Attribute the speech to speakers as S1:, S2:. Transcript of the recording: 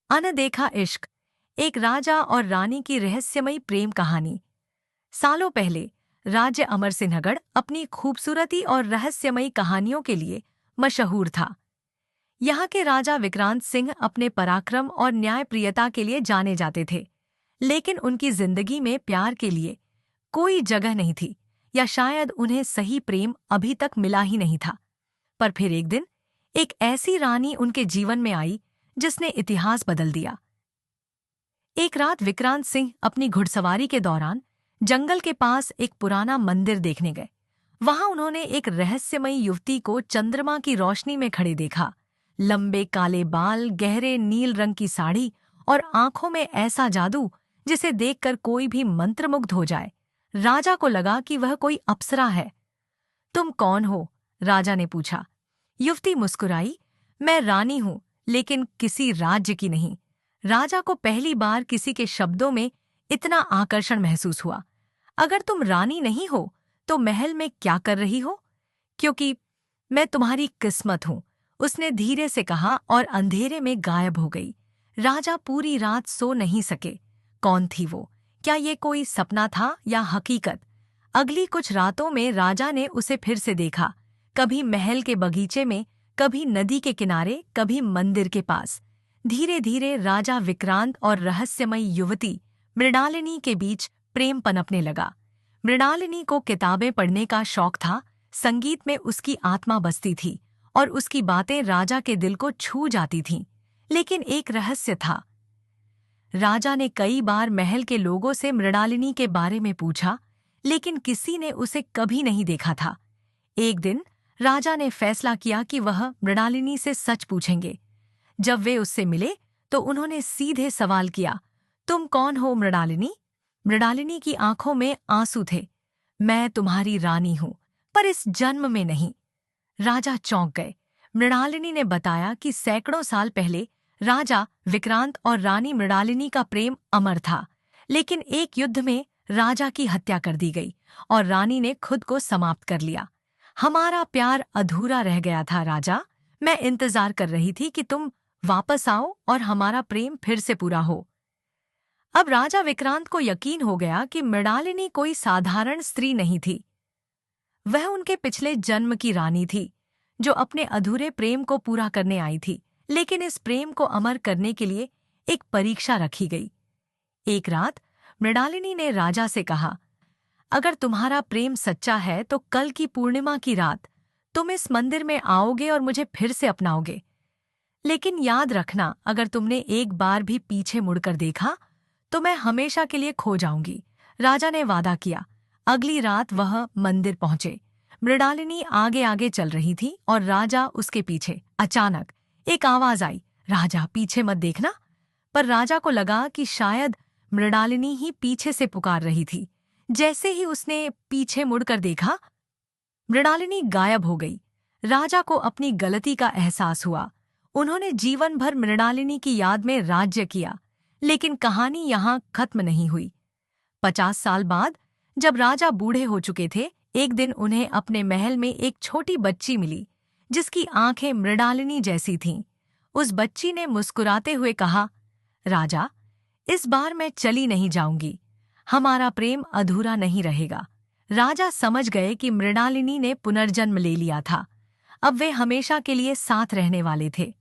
S1: अनदेखा इश्क, एक राजा और रानी की रहस्यमयी प्रेम कहानी। सालों पहले राज्य अमरसिंहगढ़ अपनी खूबसूरती और रहस्यमयी कहानियों के लिए मशहूर था। यहाँ के राजा विक्रांत सिंह अपने पराक्रम और न्यायप्रियता के लिए जाने जाते थे, लेकिन उनकी जिंदगी में प्यार के लिए कोई जगह नहीं थी, या शायद उन्हें सही प्रेम अभी तक मिला ही नहीं था। पर फिर एक दिन एक ऐसी रानी उनके जीवन में आई जिसने इतिहास बदल दिया। एक रात विक्रांत सिंह अपनी घुड़सवारी के दौरान जंगल के पास एक पुराना मंदिर देखने गए। वहां उन्होंने एक रहस्यमयी युवती को चंद्रमा की रोशनी में खड़े देखा। लंबे काले बाल, गहरे नील रंग की साड़ी और आंखों में ऐसा जादू जिसे देखकर कोई भी मंत्रमुग्ध हो जाए। राजा को लगा कि वह कोई अप्सरा है। तुम कौन हो? राजा ने पूछा। युवती मुस्कुराई, मैं रानी हूं, लेकिन किसी राज्य की नहीं। राजा को पहली बार किसी के शब्दों में इतना आकर्षण महसूस हुआ। अगर तुम रानी नहीं हो तो महल में क्या कर रही हो? क्योंकि मैं तुम्हारी किस्मत हूं, उसने धीरे से कहा और अंधेरे में गायब हो गई। राजा पूरी रात सो नहीं सके। कौन थी वो? क्या ये कोई सपना था या हकीकत? अगली कुछ रातों में राजा ने उसे फिर से देखा, कभी महल के बगीचे में, कभी नदी के किनारे, कभी मंदिर के पास। धीरे धीरे राजा विक्रांत और रहस्यमयी युवती मृणालिनी के बीच प्रेम पनपने लगा। मृणालिनी को किताबें पढ़ने का शौक था, संगीत में उसकी आत्मा बसती थी और उसकी बातें राजा के दिल को छू जाती थीं। लेकिन एक रहस्य था। राजा ने कई बार महल के लोगों से मृणालिनी के बारे में पूछा, लेकिन किसी ने उसे कभी नहीं देखा था। एक दिन राजा ने फैसला किया कि वह मृणालिनी से सच पूछेंगे। जब वे उससे मिले तो उन्होंने सीधे सवाल किया, तुम कौन हो मृणालिनी? मृणालिनी की आंखों में आंसू थे। मैं तुम्हारी रानी हूं, पर इस जन्म में नहीं। राजा चौंक गए। मृणालिनी ने बताया कि सैकड़ों साल पहले राजा विक्रांत और रानी मृणालिनी का प्रेम अमर था, लेकिन एक युद्ध में राजा की हत्या कर दी गई और रानी ने खुद को समाप्त कर लिया। हमारा प्यार अधूरा रह गया था राजा। मैं इंतजार कर रही थी कि तुम वापस आओ और हमारा प्रेम फिर से पूरा हो। अब राजा विक्रांत को यकीन हो गया कि मृणालिनी कोई साधारण स्त्री नहीं थी। वह उनके पिछले जन्म की रानी थी, जो अपने अधूरे प्रेम को पूरा करने आई थी। लेकिन इस प्रेम को अमर करने के लिए एक परीक्षा रखी गई। एक रात मृणालिनी ने राजा से कहा, अगर तुम्हारा प्रेम सच्चा है तो कल की पूर्णिमा की रात तुम इस मंदिर में आओगे और मुझे फिर से अपनाओगे। लेकिन याद रखना, अगर तुमने एक बार भी पीछे मुड़कर देखा तो मैं हमेशा के लिए खो जाऊंगी। राजा ने वादा किया। अगली रात वह मंदिर पहुंचे। मृणालिनी आगे आगे चल रही थी और राजा उसके पीछे। अचानक एक आवाज आई, राजा पीछे मत देखना। पर राजा को लगा कि शायद मृणालिनी ही पीछे से पुकार रही थी। जैसे ही उसने पीछे मुड़कर देखा, मृणालिनी गायब हो गई। राजा को अपनी गलती का एहसास हुआ। उन्होंने जीवन भर मृणालिनी की याद में राज्य किया, लेकिन कहानी यहाँ खत्म नहीं हुई। 50 साल बाद जब राजा बूढ़े हो चुके थे, एक दिन उन्हें अपने महल में एक छोटी बच्ची मिली, जिसकी आंखें मृणालिनी जैसी थीं। उस बच्ची ने मुस्कुराते हुए कहा, राजा, इस बार मैं चली नहीं जाऊंगी। हमारा प्रेम अधूरा नहीं रहेगा। राजा समझ गए कि मृणालिनी ने पुनर्जन्म ले लिया था। अब वे हमेशा के लिए साथ रहने वाले थे।